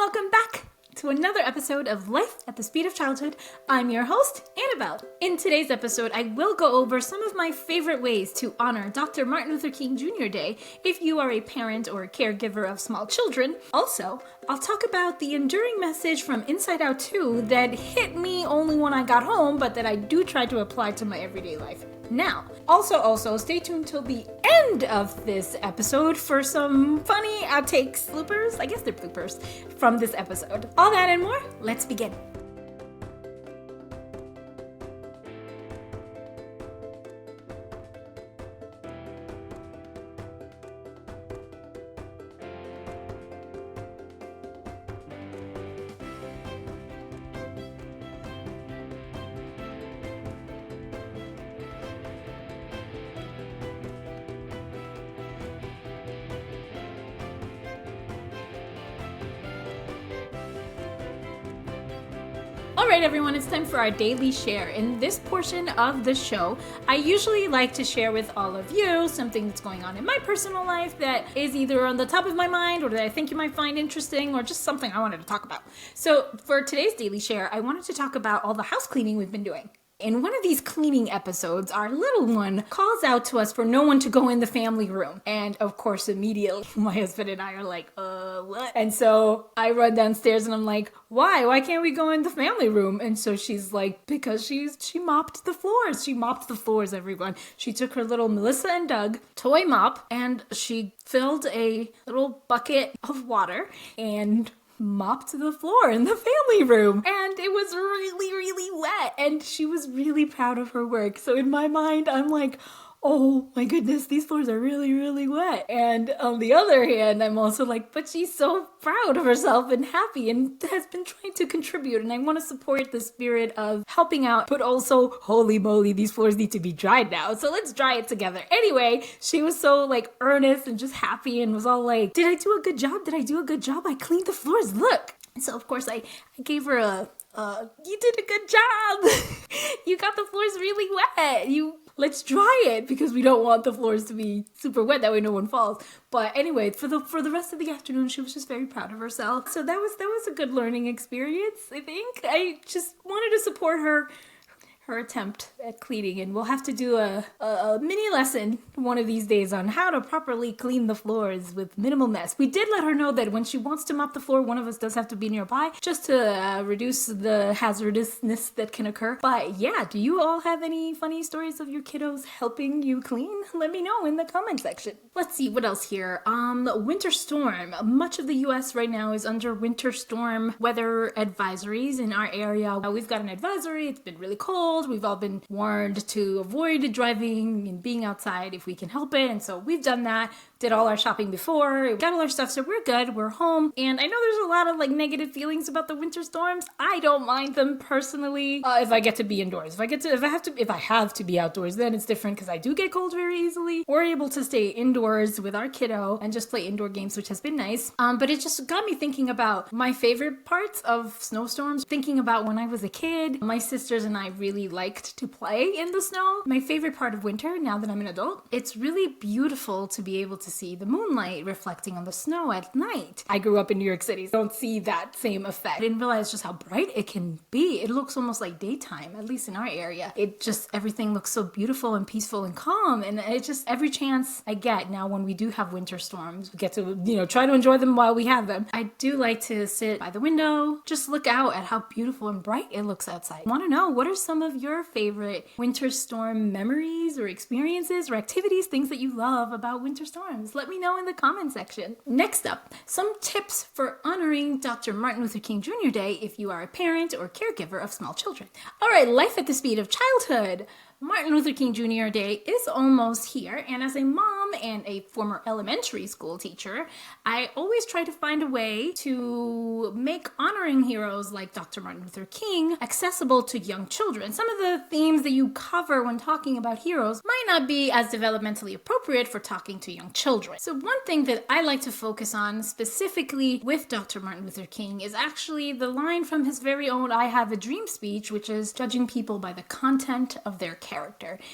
welcome back to another episode of Life at the Speed of Childhood. I'm your host, Annabelle. In today's episode, I will go over some of my favorite ways to honor Dr. Martin Luther King Jr. Day if you are a parent or a caregiver of small children. Also, I'll talk about the enduring message from Inside Out 2 that hit me only when I got home, but that I do try to apply to my everyday life now. Also, stay tuned till the end of this episode for some funny outtakes, bloopers, I guess they're bloopers, from this episode. All that and more, let's begin. Alright everyone, it's time for our daily share. In this portion of the show, I usually like to share with all of you something that's going on in my personal life that is either on the top of my mind or that I think you might find interesting or just something I wanted to talk about. So for today's daily share, I wanted to talk about all the house cleaning we've been doing. In one of these cleaning episodes, our little one calls out to us for no one to go in the family room. And of course, immediately, my husband and I are like, what? And so I run downstairs and I'm like, why? Why can't we go in the family room? And so she's like, because she mopped the floors. She mopped the floors, everyone. She took her little Melissa and Doug toy mop and she filled a little bucket of water and mopped the floor in the family room, and it was really wet, and she was really proud of her work. So in my mind, I'm like, oh my goodness, these floors are really wet. And on the other hand, I'm also like, but she's so proud of herself and happy and has been trying to contribute, and I want to support the spirit of helping out, but also, holy moly, these floors need to be dried now, so let's dry it together. Anyway, she was so like earnest and just happy and was all like, did I do a good job? Did I do a good job? I cleaned the floors, look. And so of course I gave her you did a good job. You got the floors really wet. Let's dry it because we don't want the floors to be super wet. That way no one falls. But anyway, for the rest of the afternoon, she was just very proud of herself. So that was a good learning experience, I think. I just wanted to support her attempt at cleaning, and we'll have to do a mini lesson one of these days on how to properly clean the floors with minimal mess. We did let her know that when she wants to mop the floor, one of us does have to be nearby just to reduce the hazardousness that can occur. But yeah, do you all have any funny stories of your kiddos helping you clean? Let me know in the comment section. Let's see, what else here? Winter storm. Much of the US right now is under winter storm weather advisories. In our area, we've got an advisory. It's been really cold. We've all been warned to avoid driving and being outside if we can help it. And so we've done that. Did all our shopping before, got all our stuff, so we're good, we're home. And I know there's a lot of like negative feelings about the winter storms. I don't mind them personally if I get to be indoors. If I have to be outdoors, then it's different because I do get cold very easily. We're able to stay indoors with our kiddo and just play indoor games, which has been nice. But it just got me thinking about my favorite parts of snowstorms. Thinking about when I was a kid, my sisters and I really liked to play in the snow. My favorite part of winter, now that I'm an adult, it's really beautiful to be able to see the moonlight reflecting on the snow at night. I grew up in New York City, so I don't see that same effect. I didn't realize just how bright it can be. It looks almost like daytime, at least in our area. Everything looks so beautiful and peaceful and calm, and it just, every chance I get now when we do have winter storms, we get to, try to enjoy them while we have them. I do like to sit by the window, just look out at how beautiful and bright it looks outside. I want to know, what are some of your favorite winter storm memories or experiences or activities, things that you love about winter storms? Let me know in the comment section. Next up, some tips for honoring Dr. Martin Luther King Jr. Day if you are a parent or caregiver of small children. All right, life at the speed of childhood. Martin Luther King Jr. Day is almost here, and as a mom and a former elementary school teacher, I always try to find a way to make honoring heroes like Dr. Martin Luther King accessible to young children. Some of the themes that you cover when talking about heroes might not be as developmentally appropriate for talking to young children. So one thing that I like to focus on specifically with Dr. Martin Luther King is actually the line from his very own I Have a Dream speech, which is judging people by the content of their character.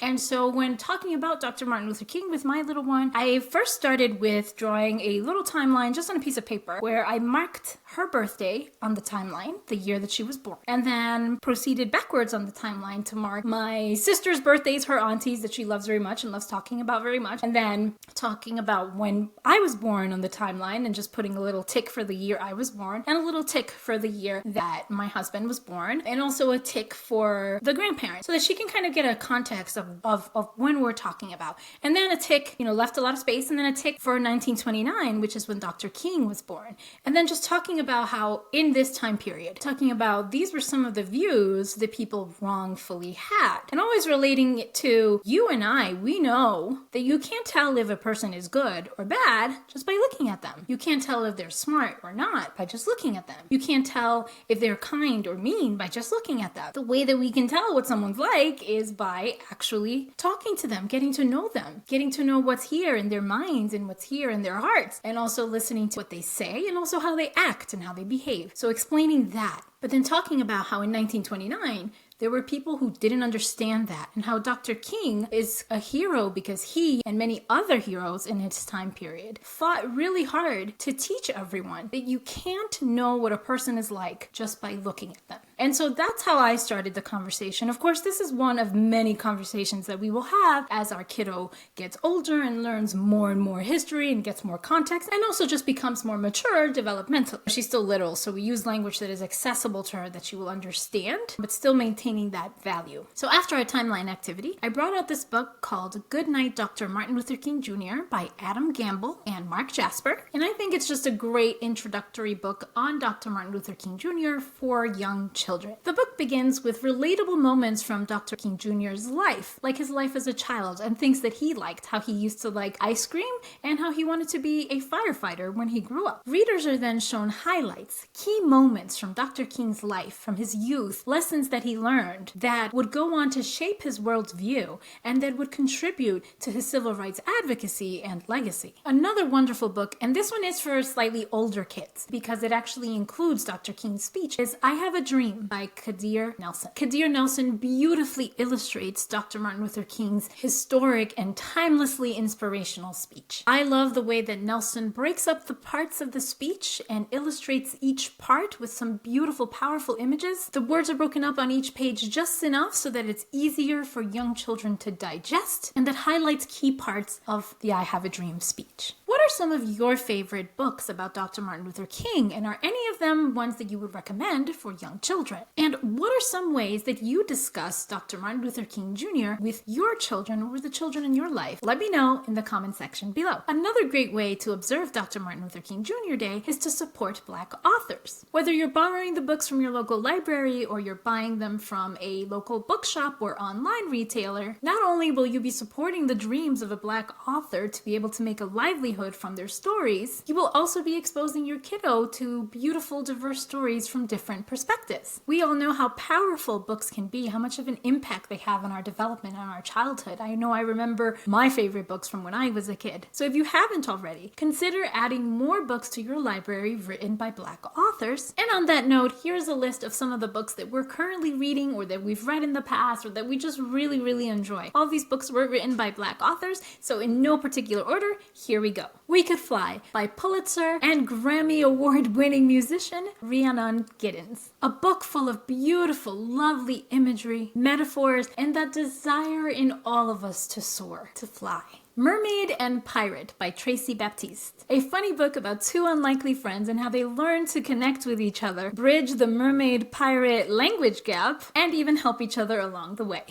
And so when talking about Dr. Martin Luther King with my little one, I first started with drawing a little timeline just on a piece of paper where I marked her birthday on the timeline, the year that she was born, and then proceeded backwards on the timeline to mark my sister's birthdays, her aunties that she loves very much and loves talking about very much, and then talking about when I was born on the timeline and just putting a little tick for the year I was born and a little tick for the year that my husband was born, and also a tick for the grandparents so that she can kind of get a context of when we're talking about. And then a tick, left a lot of space, and then a tick for 1929, which is when Dr. King was born. And then just talking about how in this time period, talking about these were some of the views that people wrongfully had. And always relating it to you and I, we know that you can't tell if a person is good or bad just by looking at them. You can't tell if they're smart or not by just looking at them. You can't tell if they're kind or mean by just looking at them. The way that we can tell what someone's like is by actually talking to them, getting to know them, getting to know what's here in their minds and what's here in their hearts, and also listening to what they say and also how they act and how they behave. So explaining that, but then talking about how in 1929, there were people who didn't understand that, and how Dr. King is a hero because he and many other heroes in his time period fought really hard to teach everyone that you can't know what a person is like just by looking at them. And so that's how I started the conversation. Of course, this is one of many conversations that we will have as our kiddo gets older and learns more and more history and gets more context, and also just becomes more mature developmentally. She's still little, so we use language that is accessible to her, that she will understand, but still maintaining that value. So after our timeline activity, I brought out this book called Good Night, Dr. Martin Luther King Jr. by Adam Gamble and Mark Jasper. And I think it's just a great introductory book on Dr. Martin Luther King Jr. for young children. The book begins with relatable moments from Dr. King Jr.'s life, like his life as a child and things that he liked, how he used to like ice cream and how he wanted to be a firefighter when he grew up. Readers are then shown highlights, key moments from Dr. King's life, from his youth, lessons that he learned that would go on to shape his world's view and that would contribute to his civil rights advocacy and legacy. Another wonderful book, and this one is for slightly older kids because it actually includes Dr. King's speech, is I Have a Dream by Kadir Nelson. Kadir Nelson beautifully illustrates Dr. Martin Luther King's historic and timelessly inspirational speech. I love the way that Nelson breaks up the parts of the speech and illustrates each part with some beautiful, powerful images. The words are broken up on each page just enough so that it's easier for young children to digest, and that highlights key parts of the I Have a Dream speech. What are some of your favorite books about Dr. Martin Luther King, and are any of them ones that you would recommend for young children? And what are some ways that you discuss Dr. Martin Luther King Jr. with your children or the children in your life? Let me know in the comment section below. Another great way to observe Dr. Martin Luther King Jr. Day is to support Black authors. Whether you're borrowing the books from your local library or you're buying them from a local bookshop or online retailer, not only will you be supporting the dreams of a Black author to be able to make a livelihood from their stories, you will also be exposing your kiddo to beautiful, diverse stories from different perspectives. We all know how powerful books can be, how much of an impact they have on our development and our childhood. I know I remember my favorite books from when I was a kid. So if you haven't already, consider adding more books to your library written by Black authors. And on that note, here's a list of some of the books that we're currently reading or that we've read in the past or that we just really, really enjoy. All these books were written by Black authors, so in no particular order, here we go. We Could Fly by Pulitzer and Grammy Award-winning musician Rhiannon Giddens. A book full of beautiful, lovely imagery, metaphors, and that desire in all of us to soar, to fly. Mermaid and Pirate by Tracy Baptiste. A funny book about two unlikely friends and how they learn to connect with each other, bridge the mermaid-pirate language gap, and even help each other along the way.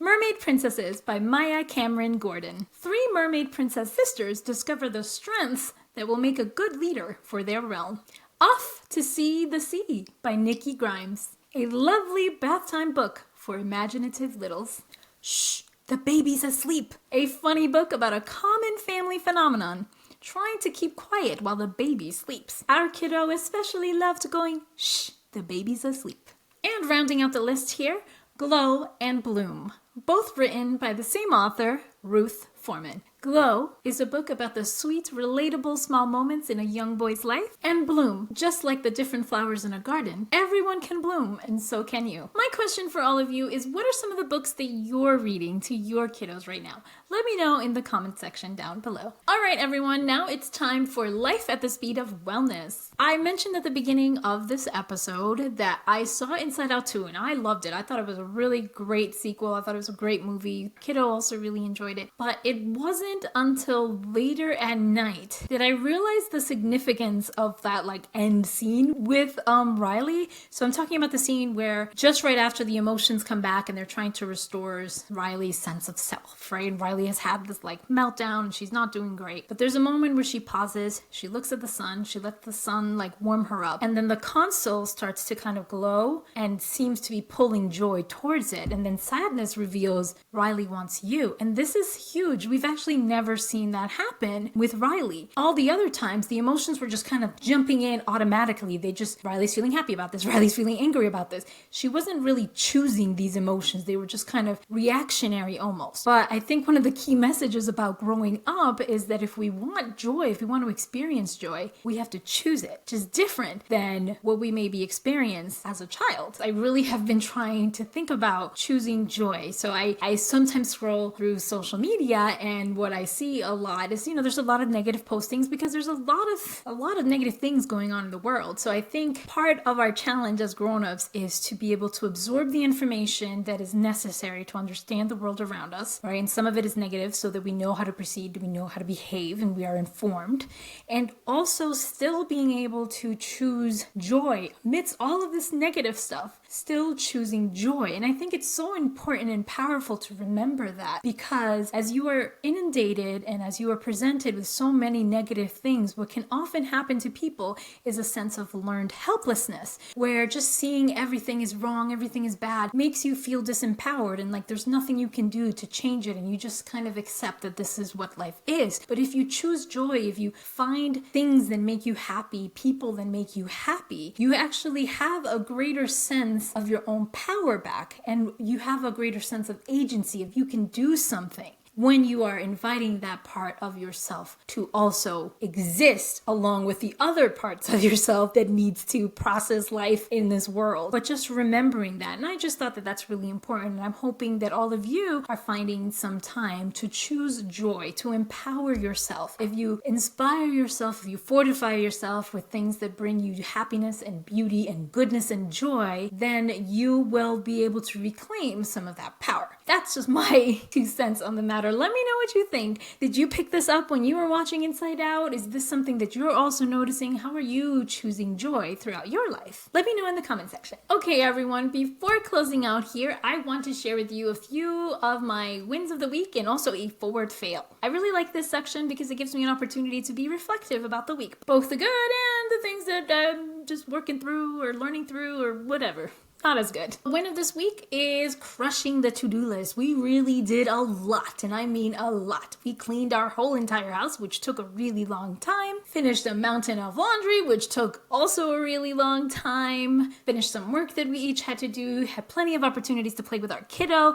Mermaid Princesses by Maya Cameron Gordon. Three mermaid princess sisters discover the strengths that will make a good leader for their realm. Off to See the Sea by Nikki Grimes. A lovely bath time book for imaginative littles. Shh, the baby's asleep. A funny book about a common family phenomenon, trying to keep quiet while the baby sleeps. Our kiddo especially loved going, shh, the baby's asleep. And rounding out the list here, Glow and Bloom both written by the same author, Ruth Foreman. Glow is a book about the sweet, relatable small moments in a young boy's life. And bloom, just like the different flowers in a garden, everyone can bloom, and so can you. My question for all of you is, what are some of the books that you're reading to your kiddos right now? Let me know in the comment section down below. All right, everyone, now it's time for Life at the Speed of Wellness. I mentioned at the beginning of this episode that I saw Inside Out 2, and I loved it. I thought it was a really great sequel. I thought it was a great movie. Kiddo also really enjoyed it. But it wasn't until later at night that I realized the significance of that end scene with Riley. So I'm talking about the scene where just right after the emotions come back and they're trying to restore Riley's sense of self, right? And Riley has had this meltdown and she's not doing great. But there's a moment where she pauses, she looks at the sun, she lets the sun warm her up. And then the console starts to kind of glow and seems to be pulling joy towards it. And then sadness reveals Riley wants you. And this is huge. We've actually never seen that happen with Riley. All the other times, the emotions were just kind of jumping in automatically. Riley's feeling happy about this, Riley's feeling angry about this. She wasn't really choosing these emotions. They were just kind of reactionary almost. But I think one of the key messages about growing up is that if we want joy, if we want to experience joy, we have to choose it, which is different than what we maybe experienced as a child. I really have been trying to think about choosing joy. So I sometimes scroll through social media, and what I see a lot is, there's a lot of negative postings because there's a lot of negative things going on in the world. So I think part of our challenge as grown-ups is to be able to absorb the information that is necessary to understand the world around us, right? And some of it is negative so that we know how to proceed, we know how to behave, and we are informed. And also still being able to choose joy amidst all of this negative stuff, still choosing joy. And I think it's so important and powerful to remember that, because as you are inundated and as you are presented with so many negative things, what can often happen to people is a sense of learned helplessness, where just seeing everything is wrong, everything is bad, makes you feel disempowered and there's nothing you can do to change it, and you just kind of accept that this is what life is. But if you choose joy, if you find things that make you happy, people that make you happy, you actually have a greater sense of your own power back, and you have a greater sense of agency if you can do something. when you are inviting that part of yourself to also exist along with the other parts of yourself that needs to process life in this world. But just remembering that. And I just thought that that's really important. And I'm hoping that all of you are finding some time to choose joy, to empower yourself. If you inspire yourself, if you fortify yourself with things that bring you happiness and beauty and goodness and joy, then you will be able to reclaim some of that power. That's just my 2 cents on the matter. Let me know what you think. Did you pick this up when you were watching Inside Out? Is this something that you're also noticing? How are you choosing joy throughout your life? Let me know in the comment section. Okay, everyone, before closing out here, I want to share with you a few of my wins of the week and also a forward fail. I really like this section because it gives me an opportunity to be reflective about the week, both the good and the things that I'm just working through or learning through or whatever. Not as good. The win of this week is crushing the to-do list. We really did a lot, and I mean a lot. We cleaned our whole entire house, which took a really long time. Finished a mountain of laundry, which took also a really long time. Finished some work that we each had to do. Had plenty of opportunities to play with our kiddo.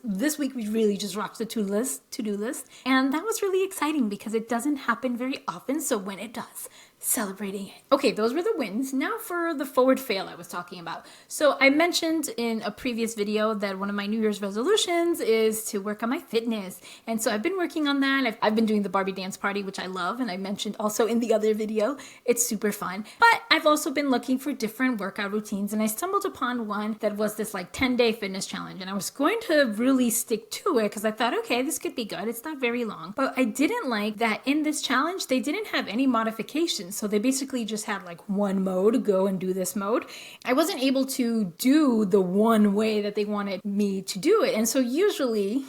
This week we really just rocked the to-do list. And that was really exciting because it doesn't happen very often. So when it does, celebrating it. Okay, those were the wins. Now for the forward fail I was talking about. So I mentioned in a previous video that one of my New Year's resolutions is to work on my fitness. And so I've been working on that. I've been doing the Barbie dance party, which I love. And I mentioned also in the other video, it's super fun. But I've also been looking for different workout routines. And I stumbled upon one that was this 10-day fitness challenge. And I was going to really stick to it because I thought, okay, this could be good. It's not very long. But I didn't like that in this challenge, they didn't have any modifications. So they basically just had one mode, go and do this mode. I wasn't able to do the one way that they wanted me to do it. And so usually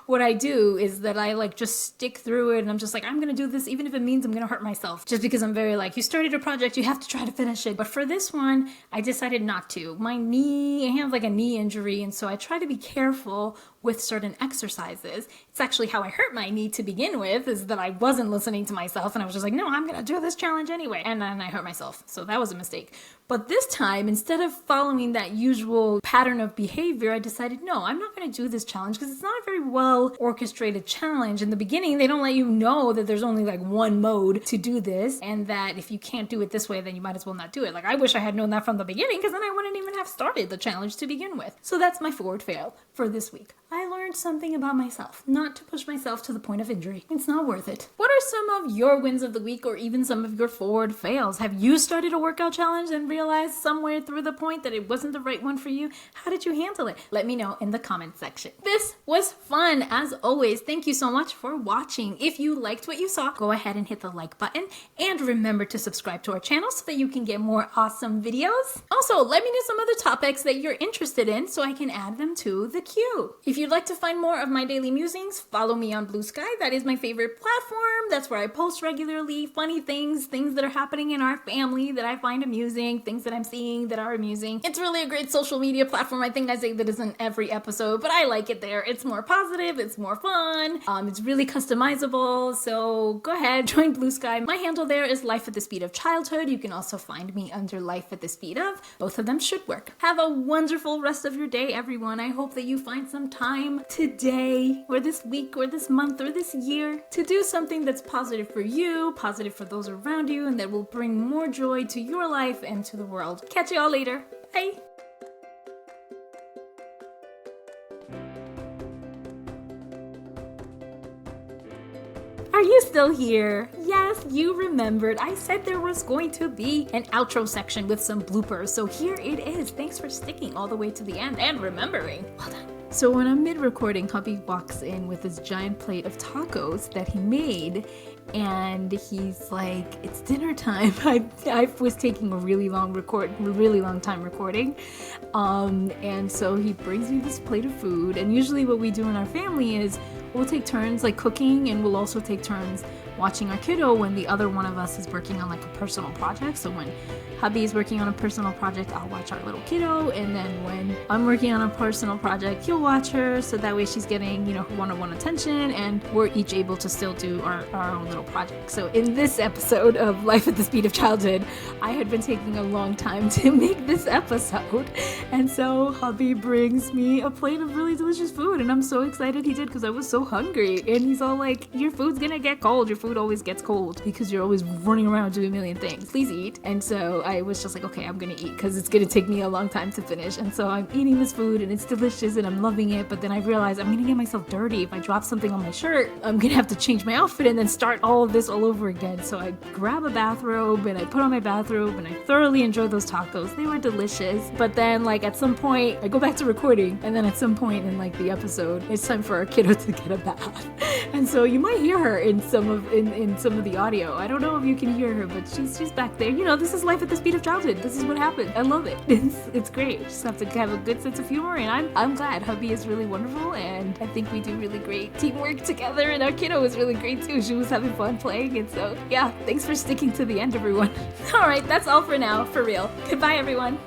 what I do is that I just stick through it and I'm just I'm going to do this even if it means I'm going to hurt myself. Just because I'm very you started a project, you have to try to finish it. But for this one, I decided not to. My knee, I have a knee injury. And so I try to be careful with certain exercises. It's actually how I hurt my knee to begin with, is that I wasn't listening to myself and I was just like, no, I'm gonna do this challenge anyway. And then I hurt myself. So that was a mistake. But this time, instead of following that usual pattern of behavior, I decided, no, I'm not going to do this challenge because it's not a very well orchestrated challenge. In the beginning, they don't let you know that there's only like one mode to do this, and that if you can't do it this way, then you might as well not do it. Like, I wish I had known that from the beginning, because then I wouldn't even have started the challenge to begin with. So that's my forward fail for this week. I learned something about myself, not to push myself to the point of injury. It's not worth it. What are some of your wins of the week, or even some of your forward fails? Have you started a workout challenge and realized somewhere through the point that it wasn't the right one for you? How did you handle it? Let me know in the comment section. This was fun as always. Thank you so much for watching. If you liked what you saw, go ahead and hit the like button, and remember to subscribe to our channel so that you can get more awesome videos. Also, let me know some other topics that you're interested in so I can add them to the queue. If you'd like to find more of my daily musings, follow me on Blue Sky. That is my favorite platform. That's where I post regularly funny things that are happening in our family that I find amusing, things that I'm seeing that are amusing. It's really a great social media platform. I think I say that in every episode, but I like it there. It's more positive, it's more fun, it's really customizable, so go ahead, join Blue Sky. My handle there is Life at the Speed of Childhood. You can also find me under Life at the Speed of. Both of them should work. Have a wonderful rest of your day, everyone. I hope that you find some time today, or this week, or this month, or this year to do something that's positive for you, positive for those around you, and that will bring more joy to your life and to the world. Catch you all later. Bye. Are you still here? Yes, you remembered. I said there was going to be an outro section with some bloopers, so here it is. Thanks for sticking all the way to the end and remembering. Well done. So when I'm mid-recording, hubby walks in with this giant plate of tacos that he made, and he's like, it's dinner time. I was taking a really long time recording, and so he brings me this plate of food. And usually what we do in our family is we'll take turns like cooking, and we'll also take turns watching our kiddo when the other one of us is working on like a personal project. So when hubby is working on a personal project, I'll watch our little kiddo, and then when I'm working on a personal project, he'll watch her, so that way she's getting, one-on-one attention, and we're each able to still do our own little project. So in this episode of Life at the Speed of Childhood, I had been taking a long time to make this episode, and so hubby brings me a plate of really delicious food, and I'm so excited he did, because I was so hungry. And he's all like, your food's gonna get cold. Your food always gets cold because you're always running around doing a million things. Please eat. And so I was just like, okay, I'm gonna eat, because it's gonna take me a long time to finish. And so I'm eating this food, and it's delicious, and I'm loving it. But then I realized I'm gonna get myself dirty. If I drop something on my shirt, I'm gonna have to change my outfit and then start all of this all over again. So I grab a bathrobe, and I put on my bathrobe, and I thoroughly enjoyed those tacos. They were delicious. But then like at some point, I go back to recording, and then at some point in like the episode, it's time for our kiddo to get a bath. And so you might hear her in some of the audio. I don't know if you can hear her, but she's back there. This is Life at the Speed of Childhood. This is what happened. I love it. It's great. Just have to have a good sense of humor, and I'm glad. Hubby is really wonderful, and I think we do really great teamwork together, and our kiddo was really great too. She was having fun playing, and so yeah, thanks for sticking to the end, everyone. All right, that's all for now, for real. Goodbye, everyone.